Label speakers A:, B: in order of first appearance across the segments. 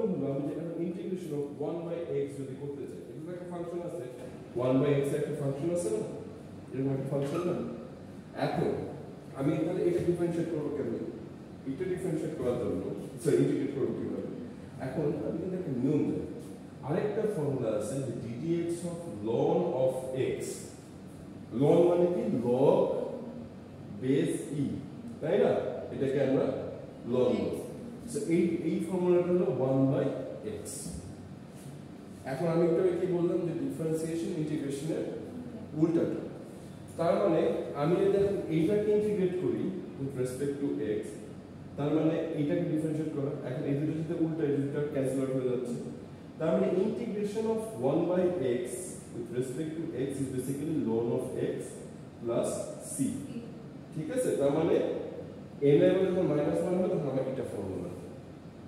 A: Problem হলো আমি যেখানে ইন্টিগ্রেশন অফ 1/x যদি করতে চাই, এটা একটা ফাংশন আছে 1/x একটা ফাংশন আছে না, এরকম একটা ফাংশন না। এখন আমি তাহলে এটা ডিফারেনশিয়েট করব কেমনে? এটা ডিফারেনশিয়েট করার জন্য সরি ইন্টিগ্রেট করব কিভাবে? এখন আমি কিন্তু একটা নিয়ম জানি, আরেকটা ফর্মুলা আছে যে ddx of ln of x, ln মানে কি log বেস e, তাই না? এটাকে আমরা ln বলি। সো এই ফর্মুলাটা হলো 1/x। এখন আমি একটু কি বললাম যে ডিফারেন্সিয়েশন ইন্টিগ্রেশনের উল্টাটা, তার মানে আমি যদি এইটাকে ইন্টিগ্রেট করি উইথ রেসপেক্ট টু x, তার মানে এইটাকে ডিফারেন্সিয়েট করা, এখন এই দুটোর সাথে উল্টা এই দুটো ক্যান্সেল আউট হয়ে যাচ্ছে, তার মানে integration of 1/x with respect to x is basically ln of x plus c। ঠিক আছে, তার মানে n এর মধ্যে যখন -1 হবে তখন আমার এটা ফর্মুলা,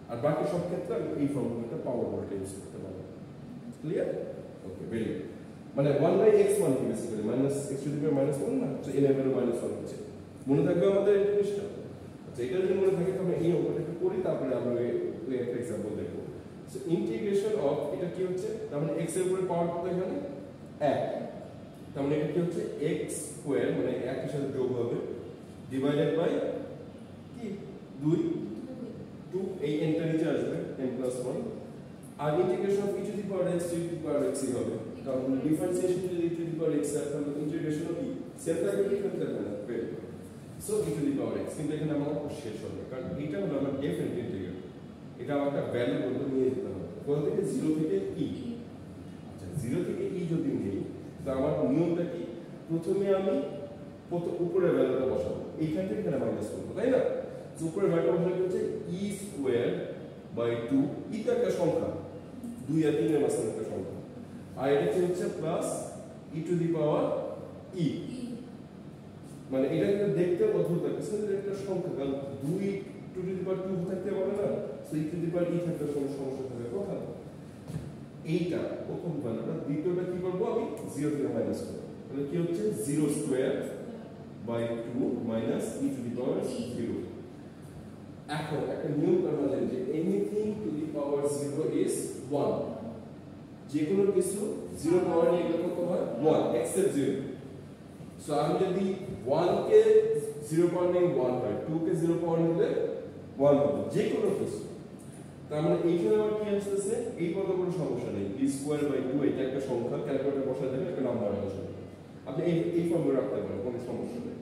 A: আর বাকি সব ক্ষেত্রে আমি এই ফর্মুলাটা পাওয়ার ভোল্টেজ ইউজ করতে পারবো। ক্লিয়ার? ওকে, ভেরি গুড। মানে 1/x মানে কি বেসিক্যালি -x⁻1 না, তো n এর ভ্যালু -1 হচ্ছে। মনে থাকবে আমাদের এই জিনিসটা? আচ্ছা, এটা যদি মনে থাকে তাহলে এই অঙ্কটাকে করি, তারপরে আমরা ওই একটা एग्जांपल দেখব। সো ইন্টিগ্রেশন অফ এটা কি হচ্ছে, তার মানে x এর উপরে পাওয়ার কত এখানে 1, তার মানে এটা কি হচ্ছে x² মানে 1 এর সাথে যোগ হবে ডিভাইডেড বাই কি 2 এই nটা নিচে আসবে n+1, R integration of e⁻x e⁻x হবে, কারণ ডিফারেন্সিয়েশন যদি e⁻x এর তাহলে ইন্টিগ্রেশন অফ সেম থাকবে ডিফারেন্ট থাকবে না। সো e⁻x, কিন্তু এখানে আমার শেষ হবে কারণ এটা হলো আমার ডেফিনিট ইন্টিগ্রাল, এটা আমার একটা ভ্যালু বলতে নিয়ে যেতে হবে কোথা থেকে 0 থেকে e। আচ্ছা, 0 থেকে e যদি নিই তো আমার নিয়মটা কি, প্রথমে আমি উপরের ভ্যালুটা বসাবো, এইখান থেকে এখানে মাইনাস করব, তাই না? তো উপরের ভ্যালুটা বসালে হচ্ছে e²/2, e তো একটা সংখ্যা, 2 আর 3 এর মাঝখানে একটা সংখ্যা, আর এটা কি হচ্ছে প্লাস e⁻e, মানে এটা কিন্তু দেখতে অদ্ভুত লাগছে যে একটা সংখ্যা, কারণ 2 থাকতে পারে না, সো e⁻e থাকতে সমস্যা থাকবে কথা। এইটা প্রথম ভ্যালুটা, দ্বিতীয়টা কি করব আমি 0 থেকে মাইনাস করব, তাহলে কি হচ্ছে 0²/2 মাইনাস e⁻0। এখন একটা নিয়ম আমরা জানি যে anything to the power 0 is 1, যে কোনো কিছু 0 পাওয়ার নিয়ে গেলে কত হয় 1 এক্সেপ্ট 0। সো আমি যদি 1 কে 0 পাওয়ার নিয়ে 1 হয়, 2 কে 0 পাওয়ার নিলে 1 হবে, যে কোনো কিছু। তার মানে এইখানে আমার কি আসছে, এই পদে কোনো সমস্যা নেই, e²/2 এটা একটা সংখ্যা, ক্যালকুলেটর বসায় দেবে একটা নাম্বার আসবে, আপনি এই ফর্মুলা রাখতে পারেন, কোনো সমস্যা নেই,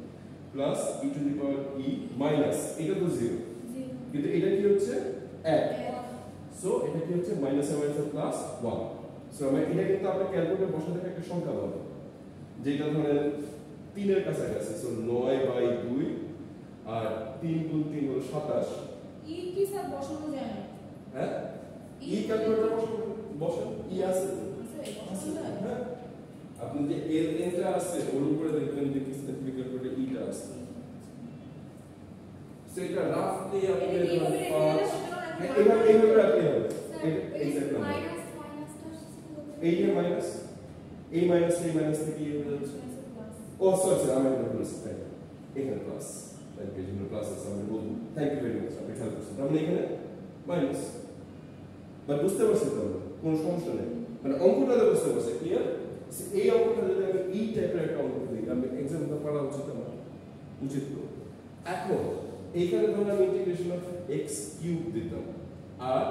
A: প্লাস e⁻e মাইনাস এটা তো 0, কিন্তু এটা কি হচ্ছে 1, সো এটা কি হচ্ছে -1 সো আমি এটা কিন্তু আপনি ক্যালকুলেটর বসাতে একটা সংখ্যা পাবেন যেটা ধরেন 3 এর কাছাকাছি, সো 9/2 আর 3 × 3 হলো 27।
B: ই কি স্যার বসানো যায় না?
A: হ্যাঁ, ই ক্যালকুলেটর বসান, ই আছে হ্যাঁ, আপনি যে এর এনটা আছে ওর উপরে দেখবেন যে কি স্পেসিফিক করে ইটা আছে, সেটা রাফলি আপনি এইভাবে রাখলে হবে, এক্স্যাক্টলি এই যে মাইনাস এই মাইনাস থেকে এই হয়ে যাচ্ছে, ও সরি আমি এটা বলেছি তাই এখানে প্লাস, তাই পেজে প্লাস আছে আমি বলবো, থ্যাংক ইউ ভেরি মাচ, আপনি খেয়াল করছেন, তাহলে এখানে মাইনাস, বাট বুঝতে পারছেন তো কোনো সমস্যা নেই, মানে অঙ্কটা বুঝতে পারছেন ক্লিয়ার। এই অঙ্কটা যদি আমি এই টাইপের একটা অঙ্ক দিই, আমি এক্সাম্পল পড়া উচিত আমার উচিত তো। এখন এইখানে ধরুন আমি ইন্টিগ্রেশন অফ x³ দিতাম আর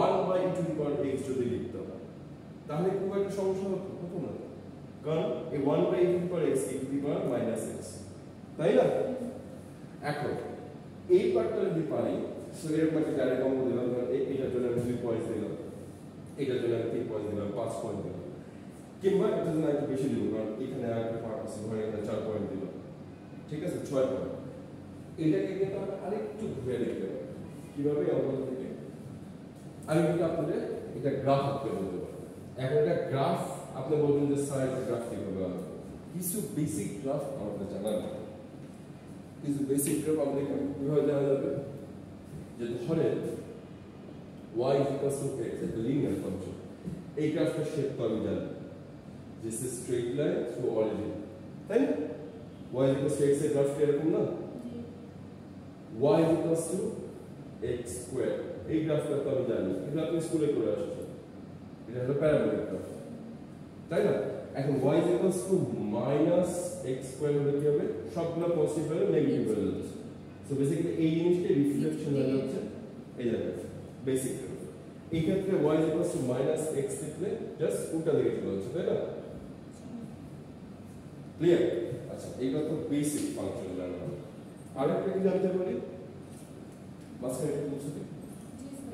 A: 1/e⁻x যদি লিখতাম, তাহলে খুব একটা সমস্যা হতো না, কারণ এই 1/e⁻x e⁻−x, তাই না? এখন এই পার্টটা যদি পারি, সো এরকম একটা ডাইরেক্ট অঙ্ক দিলাম, এটার জন্য আমি 2 পয়েন্ট দিলাম, এটার জন্য আমি 3 পয়েন্ট দিলাম, 5 পয়েন্ট দিলাম, কিংবা এটার জন্য একটু বেশি দিব, কারণ এখানে আরেকটা পার্ট আছে, ধরে এখানে 4 পয়েন্ট দিলাম, ঠিক আছে 6 পয়েন্ট। এটাকে কিন্তু আমরা আরেকটু ঘুরে দেখতে পারি কিভাবে অঙ্ক থেকে, আমি কিন্তু আপনাদের এটা গ্রাফ আঁকতে বলতে পারি। এখন এটা গ্রাফ আপনি বলবেন যে স্যার এটা গ্রাফ কিভাবে আঁকবো, কিছু বেসিক গ্রাফ আমাদের জানা নেই, কিছু বেসিক গ্রাফ আমাদের কিভাবে জানা যাবে, যে ধরে y = x একটা লিনিয়ার ফাংশন, এই গ্রাফটার শেপ তো আমি জানি যে স্ট্রেট লাইন থ্রু অরিজিন, তাই না? y = x এর গ্রাফ এরকম না, y = x², এই গ্রাফটা তো আমি জানি, কিন্তু আপনি স্কুলে করে আসছে, এটা হলো প্যারাবোলিক গ্রাফ, তাই না? এখন y = -x স্কয়ার হলে কি হবে? সবগুলো পজিটিভ ভ্যালু নেগেটিভ ভ্যালু হচ্ছে। সো বেসিক্যালি এই জিনিসটা রিফ্লেকশন হয়ে যাচ্ছে এই জায়গায় বেসিক। এই ক্ষেত্রে y = -x লিখলে জাস্ট উল্টা দিকে চলে যাচ্ছে, তাই না? ক্লিয়ার? আচ্ছা, এইটা তো বেসিক ফাংশন জানা হলো। আরেকটা কি জানতে পারি? মাঝখানে একটু বুঝতে দিই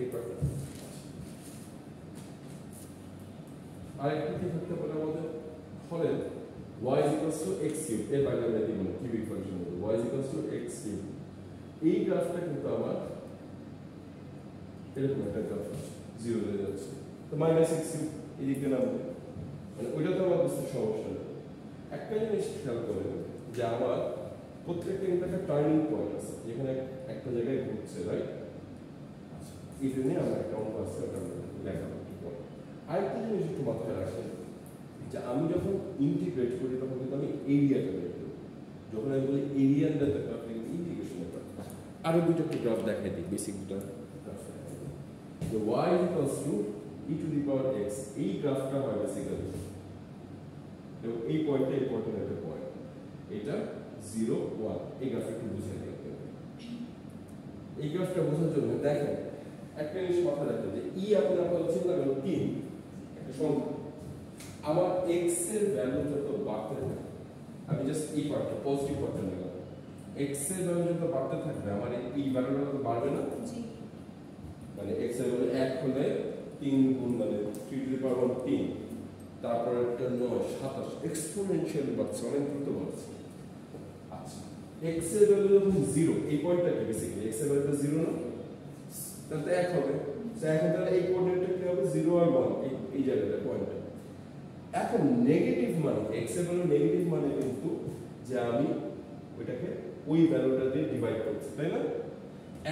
A: এই পার্টটা। আরেকটা কি থাকতে পারে আমাদের? ধরেন y = x³ এর বাইরে আমরা দিব না, কিউবিক ফাংশন হবে y = x³। এই গ্রাফটা কিন্তু আমার এরকম একটা গ্রাফ আছে, 0 হয়ে যাচ্ছে, তো -x³ এদিকে নামবে, মানে ওইটা তো আমার বুঝতে সমস্যা নেই। একটা জিনিস খেয়াল করেন যে আমার প্রত্যেকটা কিন্তু একটা টার্নিং পয়েন্ট আছে, যেখানে একটা জায়গায় ঘুরছে, রাইট? আচ্ছা, এই জন্যই আমরা একটা অঙ্ক আছে, ওটা দেখাবো। আরেকটা জিনিস একটু মাথায় রাখেন যে আমি যখন ইন্টিগ্রেট করি তখন কিন্তু আমি এরিয়াটা বের করি। যখন আমি বলি এরিয়া দ্যাট দ্য গ্রাফ, কিন্তু ইন্টিগ্রেশনের গ্রাফ। আরো দুটো একটু গ্রাফ দেখাই দিই, বেসিক দুটো গ্রাফ। যে y = e⁻x, এই গ্রাফটা হয় বেসিক্যালি, এবং এই পয়েন্টটা ইম্পর্টেন্ট একটা পয়েন্ট, এটা 0 1, এই গ্রাফটা একটু বুঝে নিতে হবে। এই গ্রাফটা বোঝার জন্য দেখেন একটা জিনিস মাথায় রাখবেন যে ই আপনার চিন্তা করেন 3 একটা সংখ্যা, আমার x এর ভ্যালু যত বাড়তে থাকে, আমি জাস্ট এই পার্টটা পজিটিভ পার্টটা নিলাম, x এর ভ্যালু যত বাড়তে থাকবে আমার এই ভ্যালুটা তো বাড়বে না?
B: জি।
A: মানে x এর ভ্যালু 1 হলে 3 গুণ মানে 3⁻⁻3, তারপর একটা 9 27 এক্সপোনেনশিয়ালি বাড়ছে, অনেক দ্রুত বাড়ছে। আচ্ছা, x এর ভ্যালু যখন 0, এই পয়েন্টটা কি বেসিক্যালি x এর ভ্যালু 0 না, তাহলে 1 হবে। তো এখন তাহলে এই কোঅর্ডিনেটটা কি হবে? 0 আর 1, এই জায়গাটা পয়েন্টটা। এখন নেগেটিভ মানে x এর ভ্যালু নেগেটিভ মানে কিন্তু যে আমি ওইটাকে ওই ভ্যালুটা দিয়ে ডিভাইড করছি, তাই না?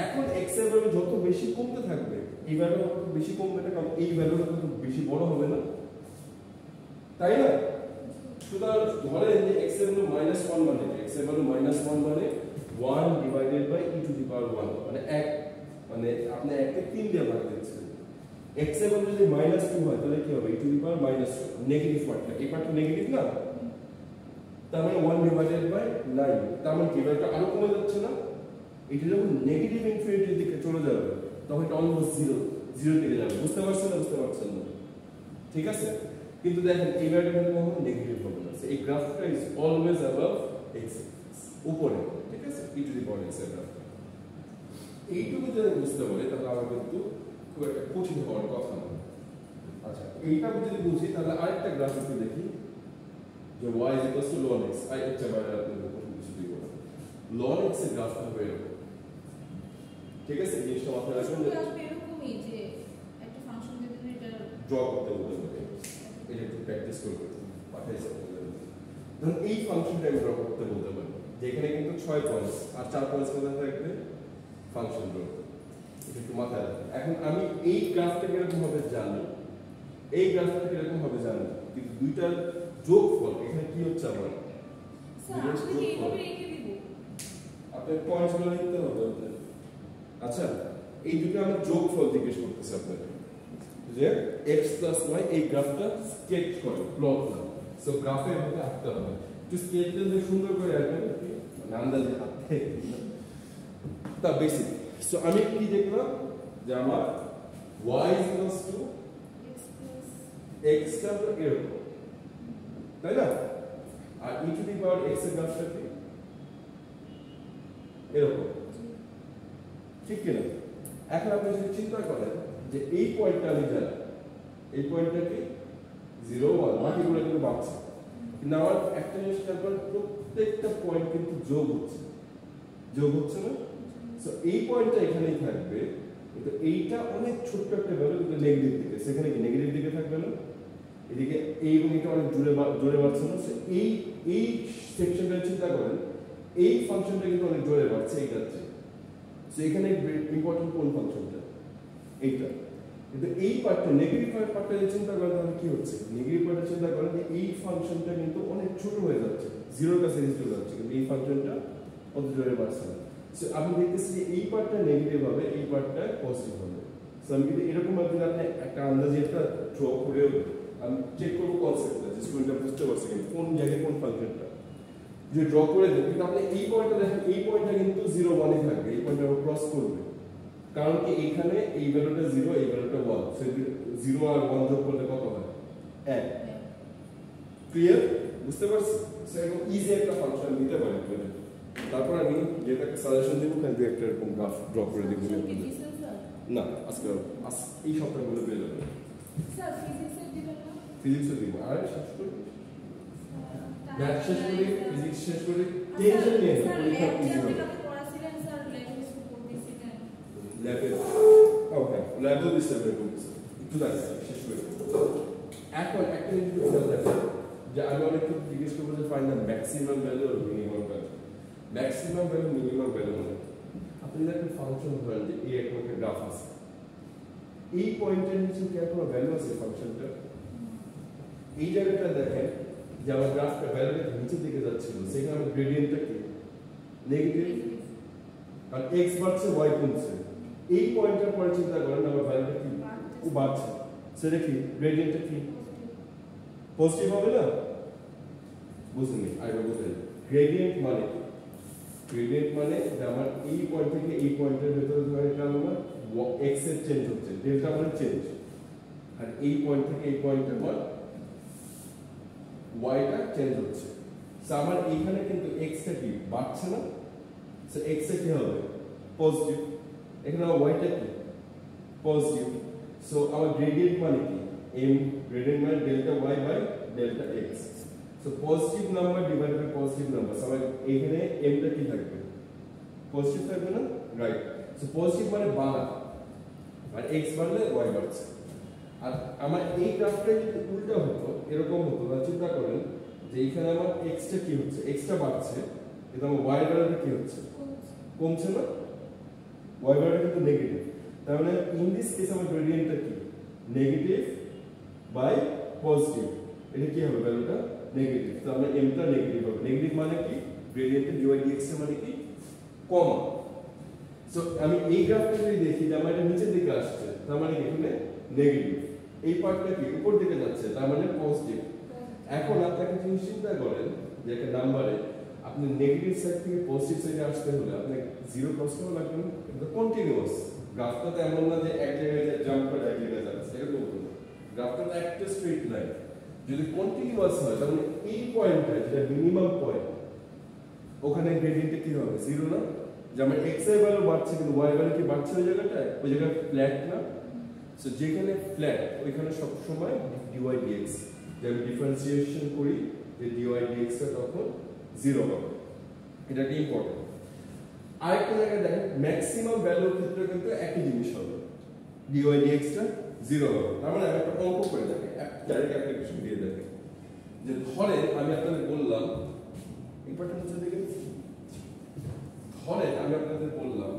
A: এখন x এর ভ্যালু যত বেশি কমতে থাকবে, এই ভ্যালু যত বেশি কমবে না, কারণ এই ভ্যালুটা তত বেশি বড় হবে না, তাই না? সুতরাং ধরেন যে x এর ভ্যালু -1 মানে x এর ভ্যালু -1 মানে 1/e⁻1, মানে 1, মানে আপনি 1 কে 3 দিয়ে ভাগ দিচ্ছেন। x এর ভ্যালু যদি -2 হয় তাহলে কি হবে? e⁻², নেগেটিভ পার্টটা, এই পার্টটা নেগেটিভ না, তার মানে 1/9, তার মানে কি ভ্যালুটা আরো কমে যাচ্ছে না? এটা যখন নেগেটিভ ইনফিনিটির দিকে চলে যাবে তখন এটা অলমোস্ট 0 দিকে যাবে। বুঝতে পারছেন না? বুঝতে পারছেন না? ঠিক আছে, কিন্তু দেখেন এই ভ্যালুটা কখনো নেগেটিভ হবে না। এই গ্রাফটা is always above x axis, উপরে, ঠিক আছে? e⁻x এর গ্রাফটা এইটুকু যদি বুঝতে পারি তাহলে আমার কিন্তু খুব একটা কঠিন হওয়ার কথা না। আচ্ছা, এইটা যদি বুঝি তাহলে আরেকটা গ্রাফ একটু দেখি, যে y = ln x। আরেকটা বাইরে আপনাদের কঠিন কিছু দিব না, ln x এর গ্রাফটা হবে এরকম, ঠিক আছে? জিনিসটা মাথায় রাখবেন যে
B: এরকমই যে একটা ফাংশন যদি এটা
A: ড্র করতে বলতে পারে, এটা একটু প্র্যাকটিস করবে, পাঠাইছে ধরুন এই ফাংশনটা আমি ড্র করতে বলতে পারি, যেখানে কিন্তু 6 পয়েন্ট আর 4 পয়েন্ট কোথায় থাকবে? ফাংশন ড্র, এটা একটু মাথায় রাখবেন। এখন আমি এই গ্রাফটা কিরকম ভাবে জানি, এই গ্রাফটা কিরকম ভাবে জানি, কিন্তু দুইটার যোগফল এখানে কি হচ্ছে আমার?
B: স্যার আপনি কি এইভাবে রেখে দিব?
A: আপনার পয়েন্টসগুলো লিখতে হবে আপনার। আচ্ছা, এই দুটো আমি যোগফল জিজ্ঞেস করতেছি আপনাকে, যে x + y এই গ্রাফটা স্কেচ করে প্লট না। সো গ্রাফের মধ্যে আঁকতে হবে, একটু স্কেচ দিয়ে সুন্দর করে আঁকবেন, মানে আন্দাজে আঁকতে, তা বেসিক। সো আমি কি দেখলাম যে আমার y = x টা এরকম, তাই না? আর e⁻x এর গ্রাফটা কি এরকম, ঠিক কিনা? এখন আপনি যদি চিন্তা করেন যে এই পয়েন্টটা আমি জানি, এই পয়েন্টটা কি 0 1, বাকিগুলো কিন্তু বাড়ছে, কিন্তু আমার একটা জিনিস খেয়াল করেন, প্রত্যেকটা পয়েন্ট কিন্তু যোগ হচ্ছে না? সো এই পয়েন্টটা এখানেই থাকবে, কিন্তু এইটা অনেক ছোট্ট একটা ভ্যালু, কিন্তু নেগেটিভ দিকে, সেখানে কি নেগেটিভ দিকে থাকবে না? এদিকে এই এবং এটা অনেক জোরে বাড়ছে না? এই সেকশনটা চিন্তা করেন, এই ফাংশনটা কিন্তু অনেক জোরে বাড়ছে এইটার চেয়ে। সো এখানে ইম্পর্টেন্ট কোন ফাংশনটা? এইটা। কিন্তু এই পার্টটা নেগেটিভ পার্টটা যদি চিন্তা করেন তাহলে কি হচ্ছে? নেগেটিভ পার্টটা চিন্তা করেন যে এই ফাংশনটা কিন্তু অনেক ছোট হয়ে যাচ্ছে, 0 কাছে চলে যাচ্ছে, কিন্তু এই ফাংশনটা অত জোরে বাড়ছে না। সো আমি দেখতেছি যে এই পার্টটা নেগেটিভ হবে, এই পার্টটা পজিটিভ হবে। সো আমি কিন্তু এরকম ভাবে আপনি একটা আন্দাজে একটা ড্র করে আমি চেক করবো কনসেপ্টটা যে স্টুডেন্টটা বুঝতে পারছে কিন্তু কোন জায়গায় কোন ফাংশনটা যে ড্র করে দেন কিন্তু আপনি এই পয়েন্টটা দেখেন এই পয়েন্টটা কিন্তু 0 1 এ থাকবে এই পয়েন্টটা ক্রস করবে কারণ কি এখানে এই ভ্যালুটা 0 এই ভ্যালুটা 1 সো 0 আর 1 যোগ করলে কত হয় 1 ক্লিয়ার বুঝতে পারছেন সো এরকম ইজি একটা ফাংশন নিতে পারেন তারপর আমি যেটা একটা সাজেশন দেব ওখানে দুই একটা এরকম গ্রাফ ড্র করে দিব না আজকে এই সপ্তাহগুলো পেয়ে যাবেন
B: স্যার ফিজিক্সের দিবেন না
A: ফিজিক্সও দিব আর শেষ করি ম্যাথ শেষ করি ফিজিক্স শেষ করি টেনশন নিয়ে না পরীক্ষা ইজি হবে
B: পড়াছিলেন স্যার ল্যাবে স্কুল দিছিলেন
A: ল্যাবে ওকে ল্যাবে দিছিলেন একটু দাঁড়ান শেষ করি এখন একটা জিনিস খেয়াল রাখবেন যে আমি অনেককে জিজ্ঞেস করবো যে ফাইন্ড দ্য ম্যাক্সিমাম ভ্যালু আর minimum value maximum value minimum value মানে আপনি যদি একটা ফাংশন ধরেন যে এই একটা গ্রাফ আছে এই পয়েন্টের নিচে কি কোনো ভ্যালু আছে ফাংশনটা এই জায়গাটা দেখেন যে আমার গ্রাফটা ভ্যালুটা নিচের দিকে যাচ্ছিল সেখানে আমার গ্রেডিয়েন্টটা কি নেগেটিভ আর x বাড়ছে y কমছে এই পয়েন্টের পরে চিন্তা করেন আমার ভ্যালুটা কি ও বাড়ছে সেটা কি গ্রেডিয়েন্টটা কি পজিটিভ হবে না বুঝলেন আরেকবার বুঝলেন গ্রেডিয়েন্ট মানে কি গ্রেডিয়েন্ট মানে যে আমার এই পয়েন্ট থেকে এই পয়েন্টের ভিতরে ধরে এটা আমার x এর চেঞ্জ হচ্ছে ডেল্টা মানে চেঞ্জ আর এই পয়েন্ট থেকে এই পয়েন্টে আমার y টা চেঞ্জ হচ্ছে সো আমার এইখানে কিন্তু x টা কি বাড়ছে না সো x এ কি হবে পজিটিভ এখানে আমার y টা কি পজিটিভ সো আমার গ্রেডিয়েন্ট মানে কি m গ্রেডিয়েন্ট মানে delta y by delta x so positive number divided by positive number so আমার এখানে m টা কি থাকবে পজিটিভ থাকবে না রাইট সো পজিটিভ মানে বাড়া আর x বাড়লে y বাড়ছে আর আমার এই গ্রাফটা যদি উল্টা হতো এরকম হতো তাহলে চিন্তা করেন যে এখানে আমার x টা কি হচ্ছে x টা বাড়ছে কিন্তু আমার y ভ্যালুটা কি হচ্ছে কমছে না y ভ্যালুটা কিন্তু নেগেটিভ তার মানে ইন দিস কেস আমার গ্রেডিয়েন্টটা কি নেগেটিভ বাই পজিটিভ এটা কি হবে ভ্যালুটা নেগেটিভ তো আমরা m টা নেগেটিভ হবে নেগেটিভ মানে কি গ্রেডিয়েন্টে dy dx মানে কি কমা সো আমি এই গ্রাফটা যদি দেখি যে আমার এটা নিচের দিকে আসছে তার মানে এখানে নেগেটিভ এই পার্টটা কি উপর দিকে যাচ্ছে তার মানে পজিটিভ এখন আপনাকে জিনিস চিন্তা করেন যে একটা নাম্বারে আপনি নেগেটিভ সাইড থেকে পজিটিভ সাইডে আসতে হলে আপনাকে জিরো ক্রস করা লাগবে না এটা কন্টিনিউয়াস গ্রাফটা তো এমন না যে এক জায়গায় জাম্প করে এক জায়গায় যাচ্ছে এরকম না গ্রাফটা তো একটা স্ট্রেট লাইন যদি কন্টিনিউয়াস হয় তাহলে এই পয়েন্টটা যেটা মিনিমাম পয়েন্ট ওখানে গ্রেডিয়েন্টটা কি হবে জিরো না যে আমার x এর ভ্যালু বাড়ছে কিন্তু y ভ্যালু কি বাড়ছে ওই জায়গাটায় ওই জায়গা ফ্ল্যাট না সো যেখানে ফ্ল্যাট ওইখানে সব সময় dy dx যে আমি ডিফারেন্সিয়েশন করি যে dy dx টা তখন 0 হবে এটা কি ইম্পর্টেন্ট আরেকটা জায়গায় দেখেন ম্যাক্সিমাম ভ্যালুর ক্ষেত্রে কিন্তু একই জিনিস হবে dy dx টা 0 হবে তার মানে আমি একটা অঙ্ক করে দেখেন ডাইরেক্ট অ্যাপ্লিকেশন দিয়ে দেখেন যে ধরেন আমি আপনাদের বললাম এই পার্টটা নিচে দেখেন ধরেন আমি আপনাদের বললাম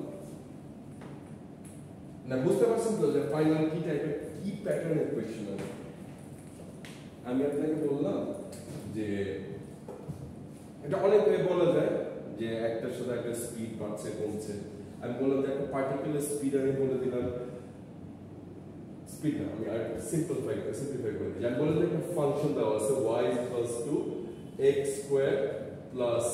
A: না বুঝতে পারছেন তো যে ফাইনাল কি টাইপের কি প্যাটার্নের কোশ্চেন আছে আমি আপনাকে বললাম যে এটা অনেক ওয়ে বলা যায় যে একটার সাথে একটা স্পিড বাড়ছে কমছে আমি বললাম যে একটা পার্টিকুলার স্পিড আমি বলে দিলাম স্পিড না আমি আর সিম্পলিফাই করে দিই আমি বললাম যে একটা ফাংশন দেওয়া আছে y x স্কয়ার প্লাস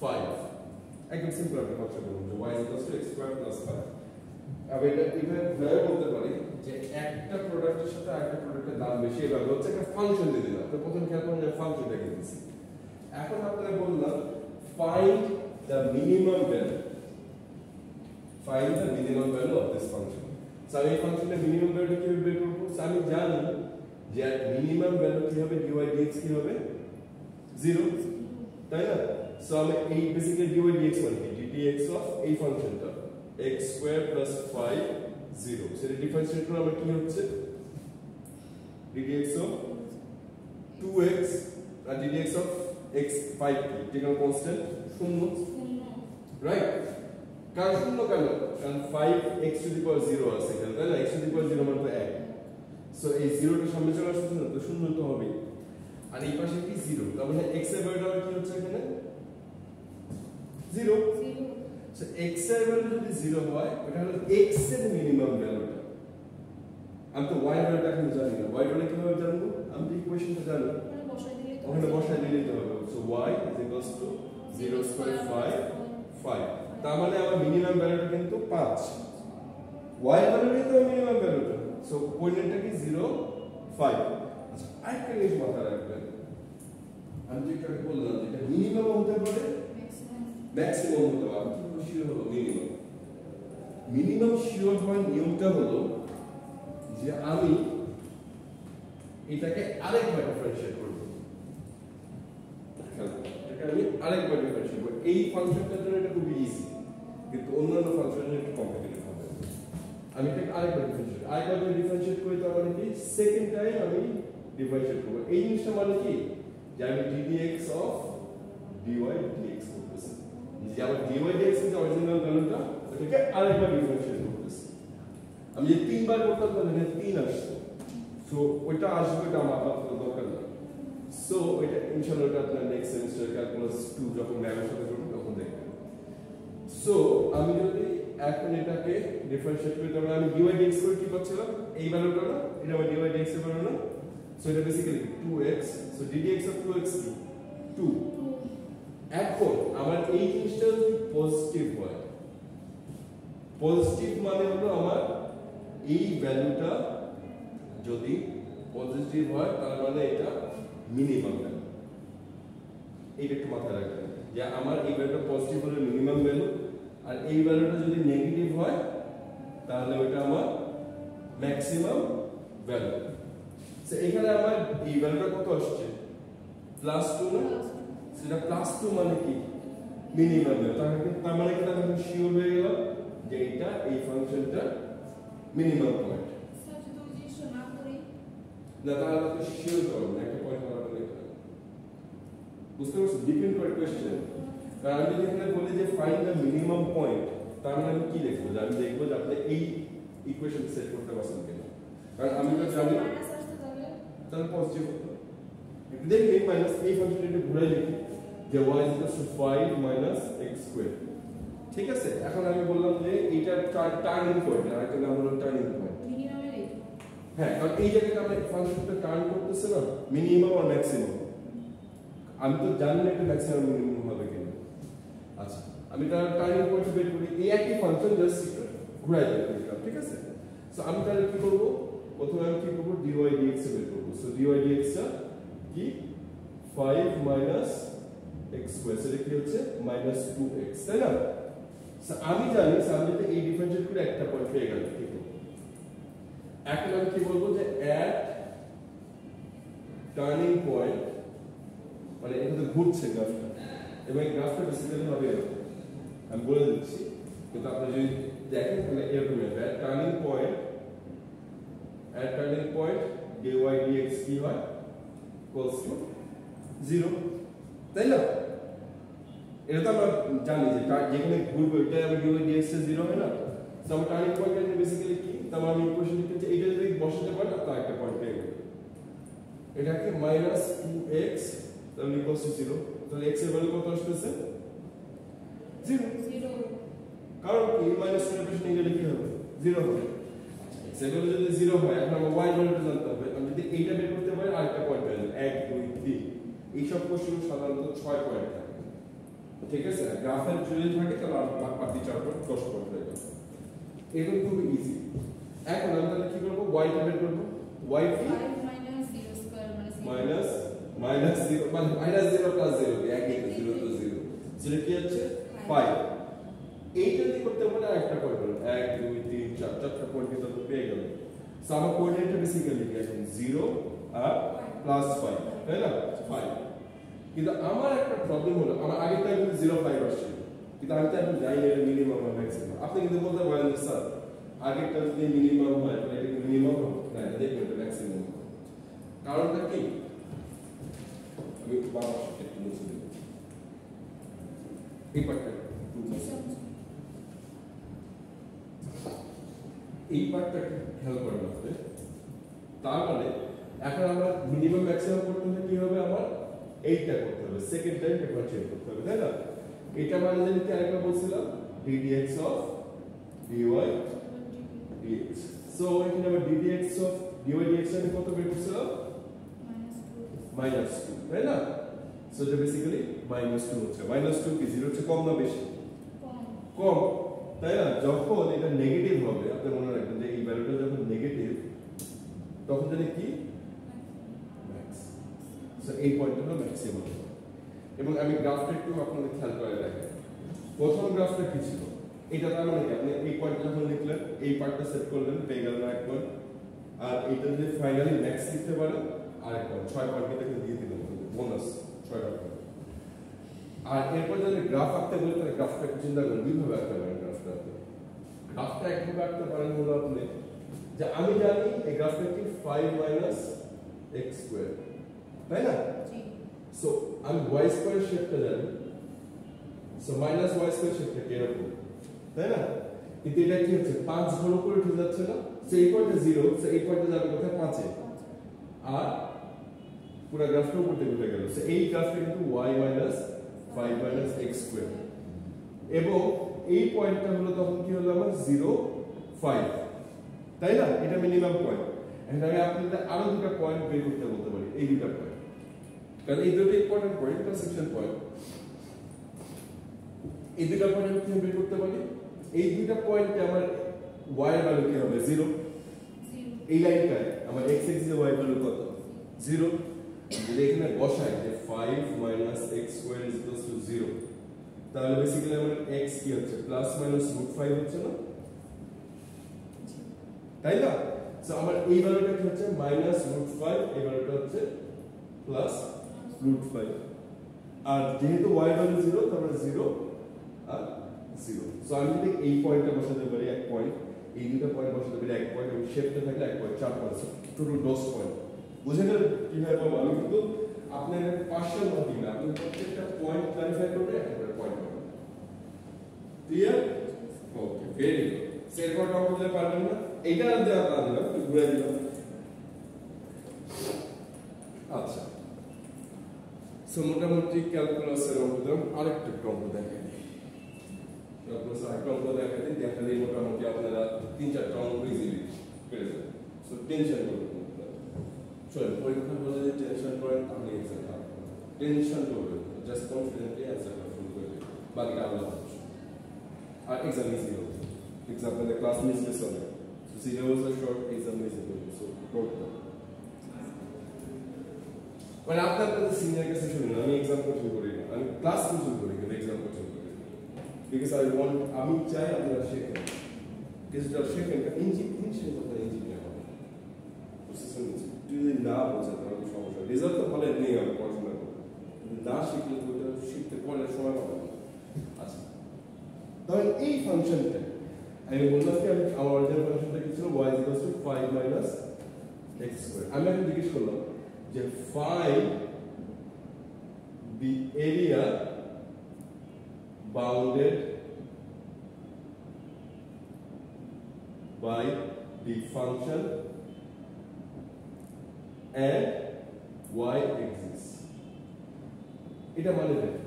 A: 5 একদম সিম্পল একটা ফাংশন বলুন যে y x স্কয়ার প্লাস 5 আমি এটা এইভাবে বলতে পারি যে একটা প্রোডাক্টের সাথে আরেকটা প্রোডাক্টের দাম বেশি এভাবে হচ্ছে একটা ফাংশন দিয়ে দিলাম তো প্রথম খেয়াল করুন যে ফাংশনটা কি দিচ্ছি এখন আপনারা বললাম find the minimum value of this function so আমি ফাংশনের মিনিমাম ভ্যালুটা কিভাবে বের করব সো আমি জানি যে মিনিমাম ভ্যালু কি হবে dy dx কি হবে 0 তাই না সো আমি এই বেসিক্যালি dy dx মানে কি dx অফ এই ফাংশনটা x স্কয়ার প্লাস 5 0 সেটা ডিফারেন্সিয়েট করলে আমার কি হচ্ছে dx অফ 2x আর dx অফ x 5 কি যেটা কনস্ট্যান্ট শূন্য রাইট কারণ শূন্য কেন কারণ 5x টু দি পাওয়ার 0 আছে এখানে তাই না x টু দি পাওয়ার 0 মানে তো 1 সো এই 0 টা সামনে চলে আসছে না তো শূন্য তো হবে আর এই পাশে কি 0 তার মানে x এর ভ্যালুটা কি হচ্ছে এখানে 0 সো x এর ভ্যালু যদি 0 হয় ওটা হলো x এর মিনিমাম ভ্যালুটা আমি তো y ভ্যালুটা এখন জানি না, y ভ্যালু কিভাবে জানবো? আমি তো ইকুয়েশনটা জানি,
B: ওখানে বসাই দিলেই তো
A: ওখানে বসাই দিলেই তো হবে। So y is equals to 0 square 5 5, তার মানে আমার মিনিমাম ভ্যালুটা কিন্তু 5, y ভ্যালুটাই তো মিনিমাম ভ্যালুটা, সো কোঅর্ডিনেটটা কি 0 5। আচ্ছা আরেকটা জিনিস মাথায় রাখবেন, আমি যেটা বললাম যে এটা মিনিমাম হতে পারে ম্যাক্সিমাম হতে পারে, আমি কি শিওর হলো মিনিমাম। মিনিমাম শিওর হওয়ার নিয়মটা হলো যে আমি এটাকে আরেকবার ডিফারেন্সিয়েট করব, এটাকে আমি আরেকবার ডিফারেন্সিয়েট করব। এই ফাংশনটার জন্য এটা খুব ইজি, কিন্তু অন্যান্য ফাংশনের জন্য একটু কমপ্লিকেটেড হবে। আমি এটাকে আরেকবার ডিফারেন্সিয়েট করি, তার মানে কি সেকেন্ড টাইম আমি ডিফারেন্সিয়েট করব। এই জিনিসটা মানে কি যে আমি ddx অফ dy dx করতেছি, যে আমার dy dx এর যে অরিজিনাল ভ্যালুটা ওটাকে আরেকবার ডিফারেন্সিয়েট করতেছি। আমি যে তিনবার করতাম তাহলে 3 আসছে, সো ওইটা আসবে, ওটা আমার আপাতত দরকার নেই। সো এটা ইনশাআল্লাহ ওটা আপনার নেক্সট সেমিস্টার ক্যালকুলাস 2 যখন ম্যামের সাথে করবেন তখন দেখবেন। সো আমি যদি এখন এটাকে ডিফারেন্সিয়েট করি, তাহলে আমি dy dx করে কি পাচ্ছিলাম? এই ভ্যালুটা না, এটা আমার dy dx এর ভ্যালু না, সো এটা basically 2x, so ddx of 2x কি 2। এখন আমার এই জিনিসটা যদি পজিটিভ হয়, পজিটিভ মানে হলো আমার এই ভ্যালুটা যদি পজিটিভ হয় তার মানে এটা মিনিমাম ভ্যালু। এইটা একটু মাথায় রাখবেন যে আমার এই ভ্যালুটা পজিটিভ হলে মিনিমাম ভ্যালু, আর এই ভ্যালুটা যদি নেগেটিভ হয় তাহলে ওটা আমার ম্যাক্সিমাম ভ্যালু। সো এখানে আমার এই ভ্যালুটা কত আসছে? +2 না, সেটা +2 মানে কি মিনিমাম ভ্যালু। তার মানে কি আমি শিওর হয়ে গেলাম যে এটা এই ফাংশনটা মিনিমাম পয়েন্ট।
B: স্যার যদি ওই জিনিসটা না করি
A: না তাহলে তো শিওর করব না, একটা পয়েন্ট আমরা দেখব, বুঝতে পারছো? ডিপেন্ড করে কোশ্চেন। কারণ আমি যদি এখানে বলি যে ফাইন্ড দ্য মিনিমাম পয়েন্ট, তার মানে আমি কি লিখবো? যে আমি দেখবো যে আপনি এই ইকুয়েশন সেট করতে পারছেন কিনা, কারণ আমি তো জানি
B: মাইনাস আসছে
A: তাহলে পজিটিভ হতো। একটু দেখি এই মাইনাস এই ফাংশনটা ঘুরে লিখি যে y = 5 - x²। ঠিক আছে, এখন আমি বললাম যে এইটা টার্নিং পয়েন্ট, আর একটা নাম হলো টার্নিং পয়েন্ট।
B: মিনিমামের এই
A: হ্যাঁ, কারণ এই জায়গাটা আমরা ফাংশনটা টার্ন করতেছে না, মিনিমাম আর ম্যাক্সিমাম। আমি তো জানি না এটা ম্যাক্সিমাম মিনিমাম হবে কিনা। আচ্ছা, আমি তার টার্নিং পয়েন্ট বের করি, এই একই ফাংশন জাস্ট একটু ঘুরাই দিলাম, ঠিক আছে? সো আমি তাহলে কি করব? প্রথমে আমি কি করব? dy dx বের করব। সো dy dx টা কি 5 - x², সেটা কি হচ্ছে -2x, তাই না? সো আমি জানি সামনে এই ডিফারেন্সিয়েট করে একটা পয়েন্ট পেয়ে গেল, ঠিক আছে? এখন আমি কি বলবো যে at টার্নিং পয়েন্ট, মানে এটা তো ঘুরছে গ্রাফটা, এবং এই গ্রাফটা বেসিক্যালি হবে এরকম, আমি বলে দিচ্ছি, কিন্তু আপনি যদি দেখেন তাহলে এরকম হবে। at turning point dy dx কি হয়? ইকুয়ালস টু 0, তাই না? এটা তো আমরা জানি যে যেখানে ঘুরবে ওইটা আমি dy dx এর 0 হয় না। সো আমার টার্নিং পয়েন্ট বেসিক্যালি কি? তাহলে আমি ইকুয়েশন লিখতে এইটা যদি বসাতে পারি তাহলে একটা পয়েন্ট পেয়ে গেল। এটাকে -2x তাহলে ইকুয়ালস টু 0, তাহলে x এর ভ্যালু কত আসছে? 0।
B: 0
A: কারণ কি মাইনাস এর পেছনে গেলে কি হবে? 0 হবে। x এর ভ্যালু যদি 0 হয়, এখন আমার y ভ্যালুটা জানতে হবে। আমি যদি এইটা বের করতে পারি আরেকটা পয়েন্ট পেয়ে যাব, 1 2 3। এই সব কোশ্চেন সাধারণত 6 পয়েন্ট থাকে, ঠিক আছে? গ্রাফের যদি থাকে তাহলে আর বাকি 4 পয়েন্ট 10 পয়েন্ট হয়ে যাবে। এটা খুব ইজি। এখন আমি তাহলে কি করব? y টা বের করব। y কি5
B: - 0²
A: মাইনাস মাইনাস 0 মানে মাইনাস 0 প্লাস 0 একই, 0 তো 0, সেটা কি হচ্ছে 5। এইটা যদি করতে পারে আরেকটা পয়েন্ট হলো 1 2 3 4 চারটা পয়েন্ট কিন্তু আমরা পেয়ে গেলাম। সো আমার কোঅর্ডিনেটটা বেসিক্যালি কি এখন 0 আর +5, তাই না? 5। কিন্তু আমার একটা প্রবলেম হলো আমার আগেরটা কিন্তু 0 5 আসছে, কিন্তু আমি তো এখন জানি এর মিনিমাম আর ম্যাক্সিমাম। আপনি কিন্তু বলতে পারেন যে স্যার আগেরটা যদি মিনিমাম হয় তাহলে এটা মিনিমাম হবে না, এটা দেখবেন এটা ম্যাক্সিমাম হবে। কারণটা কি? আমি বাবা একটু মুছে দেব এই পার্টটা, এই পার্টটা খেয়াল করেন আপনি। তার মানে এখন আমরা মিনিমাম ম্যাক্সিমাম করতে হলে কি হবে? আমার এইটা করতে হবে, সেকেন্ড টাইম ডিফারেন্সিয়েট করতে হবে, তাই না? এটা মানে যদি কি আরেকবার বলছিলাম ddx of dy dx। So এখানে আমরা ddx অফ এক্স আমি কত বের করছিলাম -2, তাই না? সো এটা বেসিক্যালি -2 হচ্ছে। -2 কি 0 হচ্ছে কম না বেশি? কম, তাই না? যখন এটা নেগেটিভ হবে আপনি মনে রাখবেন যে এই ভ্যালুটা যখন নেগেটিভ তখন জানি কি ম্যাক্স। সো এই পয়েন্টটা হলো ম্যাক্সিমাম। এবং আমি গ্রাফটা একটু আপনাদের খেয়াল করে দেখেন। প্রথম গ্রাফটা কি ছিল? এটা তার মানে কি আপনি এই পয়েন্টটা যখন লিখলেন এই পার্টটা সেট করলেন পেয়ে গেলেন এক পয়েন্ট, আর এটা যদি ফাইনালি ম্যাক্স লিখতে পারেন আরেক পয়েন্ট, 6 পয়েন্ট কিন্তু দিয়ে দিলেন বোনাস 6টা পয়েন্ট। আর এরপর যদি গ্রাফ আঁকতে বলে তাহলে গ্রাফটা একটু চিন্তা করেন দুইভাবে আঁকতে পারেন গ্রাফটা। গ্রাফটা একভাবে আঁকতে পারেন হলো আপনি যে আমি জানি এই গ্রাফটা কি 5 - x স্কয়ার, তাই না? সো আমি y স্কয়ার শেপটা জানি, সো -y স্কয়ার শেপটা কি এরকম, তাই না? কিন্তু এটা কি হচ্ছে 5 ঘর উপরে উঠে যাচ্ছে না? সো এই পয়েন্টটা 0, সো এই পয়েন্টটা যাবে কোথায় 5 এ, আর পুরো গ্রাফটা উপর দিকে উঠে গেল। সো এই গ্রাফটা কিন্তু y - 5 - x স্কয়ার, এবং এই পয়েন্টটা হলো তখন কি হলো আমার 0, 5, তাই না? এটা মিনিমাম পয়েন্ট। এখন আমি আপনাদের আরো দুটো পয়েন্ট বের করতে বলতে পারি, এই দুটো পয়েন্ট, কারণ এই দুটো ইম্পর্টেন্ট পয়েন্ট, ইন্টারসেকশন পয়েন্ট। এই দুটো পয়েন্ট আমি কিভাবে বের করতে পারি? এই দুটো পয়েন্টে আমার y এর ভ্যালু কি হবে? 0। এই লাইনটায় আমার x এক্সিস এর y এর ভ্যালু কত? 0। যদি এখানে বসাই যে 5 - x স্কয়ার = 0, তাহলে বেসিক্যালি আমার x কি হচ্ছে +-√5 হচ্ছে না, তাই না? সো আমার এই ভ্যালুটা কি হচ্ছে -√5, এই ভ্যালুটা হচ্ছে +√5, আর যেহেতু y ভ্যালু 0 তাহলে 0 আর 0। সো আমি যদি এই পয়েন্টটা বসাতে পারি এক পয়েন্ট, এই দুটো পয়েন্ট বসাতে পারি এক পয়েন্ট, এবং শেপটা থাকলে এক পয়েন্ট, 4 পয়েন্ট, টোটাল 10 পয়েন্ট। বুঝে গেলেন কিভাবে পাবো? আমি কিন্তু আপনার পার্সিয়াল মার্কিং না, আপনি প্রত্যেকটা পয়েন্ট ক্লারিফাই করবেন, একটা পয়েন্ট পাবেন। ক্লিয়ার? ওকে, ভেরি গুড। সেট করা কাউন্ট করতে পারবেন না, এইটা আর দেওয়া না দিলাম, ঘুরে দিলাম। আচ্ছা, সো মোটামুটি ক্যালকুলাসের অঙ্ক আরেকটা অঙ্ক দেখেন। ক্যালকুলাসের আরেকটা অঙ্ক দেখাতে দেখালে মোটামুটি আপনারা 3-4টা অঙ্ক ইজিলি পেরে যাবেন। সো টেনশন করবেন না। চলেন, পরীক্ষা বলে যে টেনশন করেন তাহলে এক্সাম হবে না। টেনশন করবেন না, জাস্ট কনফিডেন্টলি অ্যান্সারটা ফুল করে দেবেন, বাকিটা আল্লাহ ভরসা। আর এক্সাম ইজি হবে। এক্সাম আপনাদের ক্লাস মিস হবে। সো সিলেবাস আর শর্ট, এক্সাম ইজি হবে। সো করতে মানে আপনাদের সিনিয়র কাছে শুনুন, আমি এক্সাম কোচিং করি না, আমি ক্লাস কোচিং করি, কিন্তু এক্সাম কোচিং করি না। বিকজ আমি চাই আপনারা শেখেন, কিছুটা শেখেন, ইঞ্জিনিয়ার আপনার ইঞ্জিনিয়ার হবে। যদি না বোঝেন তাহলে সমস্যা, রেজাল্ট তো ভালো নেই, আমি পড়াশোনা করবো, কিন্তু না শিখলে তো ওটা শিখতে পড়লে সময় পাবে না। আচ্ছা, তাহলে এই ফাংশনটা আমি বললাম কি আমার অরিজিনাল ফাংশনটা কি ছিল? y = 5 - x square. আমি এখন জিজ্ঞেস করলাম যে find the area bounded by the function and y axis. এটা মানে দেখেন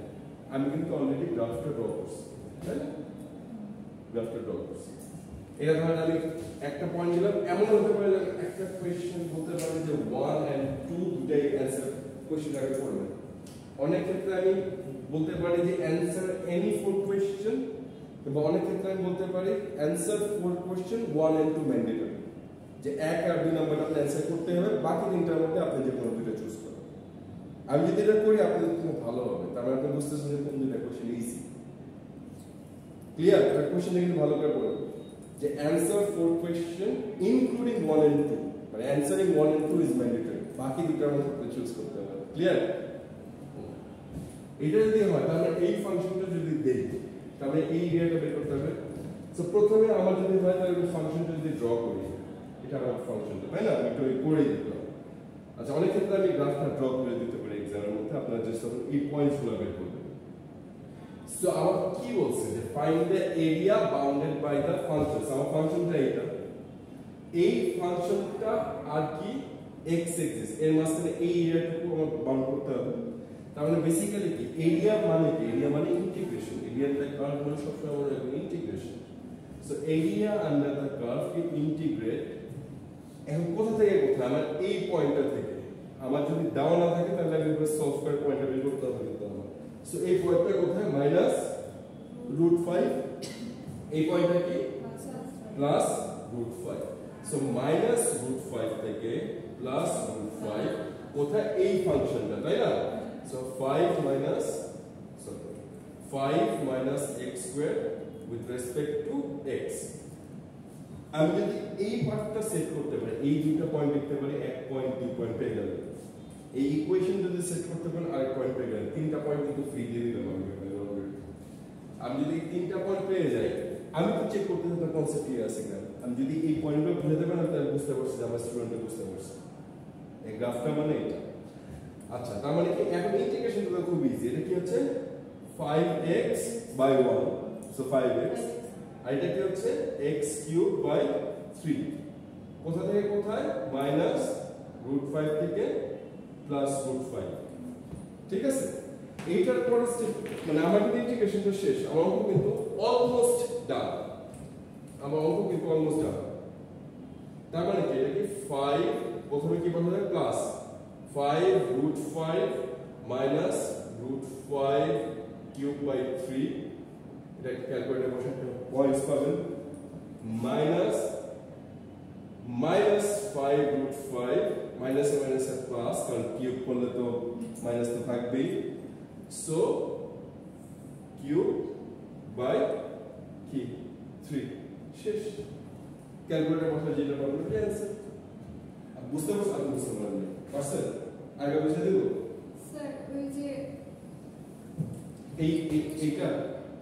A: আমি কিন্তু অলরেডি গ্রাফটা ড্র করছি, তাই না? গ্রাফটা ড্র করছি। এটা ধরেন আমি একটা পয়েন্ট দিলাম, এমন হতে পারে যে একটা কোয়েশ্চেন বলতে পারে যে 1 and 2 দুটাই অ্যানসার কোয়েশ্চেনটাকে করবেন। অনেক ক্ষেত্রে আমি বলতে পারি যে অ্যানসার এনি 4 কোয়েশ্চেন, এবং অনেক ক্ষেত্রে আমি বলতে পারি অ্যানসার 4 কোয়েশ্চেন 1 and 2 ম্যান্ডেটরি, যে 1 আর 2 নাম্বারটা আপনি অ্যানসার করতে হবে, বাকি তিনটার মধ্যে আপনি যে কোনো দুটো চুজ করবেন। আমি যদি এটা করি আপনাদের জন্য ভালো হবে, তার মানে আপনি বুঝতেছেন যে কোন দুটো কোয়েশ্চেন ইজি। ক্লিয়ার? এটা কোয়েশ্চেনটা কিন্তু ভালো করে পড়ুন যে answer 4 question including 1 and 2, মানে answering 1 and 2 is mandatory, বাকি দুটোর মধ্যে আপনি চুজ করতে হবে। ক্লিয়ার? এটা যদি হয় তাহলে এই ফাংশনটা যদি দেই তাহলে এই এরিয়াটা বের করতে হবে। সো প্রথমে আমার যদি হয় তাহলে ফাংশনটা যদি ড্র করি, এটা আমার ফাংশনটা, তাই না? আমি একটু করে দিতে হবে। আচ্ছা, অনেক ক্ষেত্রে আমি গ্রাফটা ড্র করে দিতে পারি এক্সামের মধ্যে, আপনারা জাস্ট তখন এই পয়েন্টসগুলো বের করবেন। সো আমার কি বলছে যে find the area bounded by the function. আমার ফাংশনটা এইটা, এই ফাংশনটা আর কি x এক্সিস এর মাঝখানে এই এরিয়াটুকু আমার বাউন্ড করতে হবে। তার মানে বেসিক্যালি কি এরিয়া মানে কি? এরিয়া মানে ইন্টিগ্রেশন। এরিয়া দ্য কার্ভ মানে সবসময় আমরা integration. So area under the curve কি ইন্টিগ্রেট এখন কোথা থেকে কোথায় আমার এই পয়েন্টটা থেকে আমার যদি দেওয়া না থাকে তাহলে আমি এবার সলভ করে পয়েন্টটা বের করতে হবে কিন্তু আমার সো এই পয়েন্টটা কোথায় মাইনাস √5 এই পয়েন্টটা কি প্লাস √5 সো মাইনাস √5 থেকে প্লাস √5 কোথায় এই ফাংশনটা তাই না so 5 minus 5 minus x square with respect to x আমি যদি এই পার্টটা সেট করতে পারি এই দুটো পয়েন্ট লিখতে পারি 1 পয়েন্ট 2 পয়েন্ট পেয়ে গেল এই ইকুয়েশন যদি সেট করতে পারি আরেক পয়েন্ট পেয়ে গেল তিনটা পয়েন্ট কিন্তু ফ্রি দিয়ে দিলাম আমি যদি এই তিনটা পয়েন্ট পেয়ে যাই আমি তো চেক করতে থাকার কনসেপ্ট কি আছে কিনা আমি যদি এই পয়েন্টগুলো বুঝে দেবেন তাহলে বুঝতে পারছি যে আমার স্টুডেন্টরা বুঝতে পারছে এই গ্রাফটা মানে এটা আচ্ছা তার মানে কি এখন ইন্টিগ্রেশনটা খুব ইজি এটা কি হচ্ছে 5x by 1 so 5x আর এটা কি হচ্ছে x cube by 3 কোথা থেকে কোথায় মাইনাস √5 থেকে প্লাস √5 ঠিক আছে এইটার পরে স্টেপ মানে আমার কিন্তু ইন্টিগ্রেশনটা শেষ আমার অঙ্ক কিন্তু অলমোস্ট ডান তার মানে কি এটা কি 5 প্রথমে কি বলা যায় প্লাস 5 √5 মাইনাস √5 cube by 3 এটা ক্যালকুলেটরে বসাতে পয়েন্টস পাবেন মাইনাস 5 মাইনাস প্লাস কারণ কিউব করলে তো মাইনাস তো থাকবেই সো কিউব বাই কি 3 শেষ ক্যালকুলেটরে বসা যেটা পাবেন এটা অ্যানসার বুঝতে পারছেন আগে বুঝে দেব
B: স্যার ওই যে
A: এইটা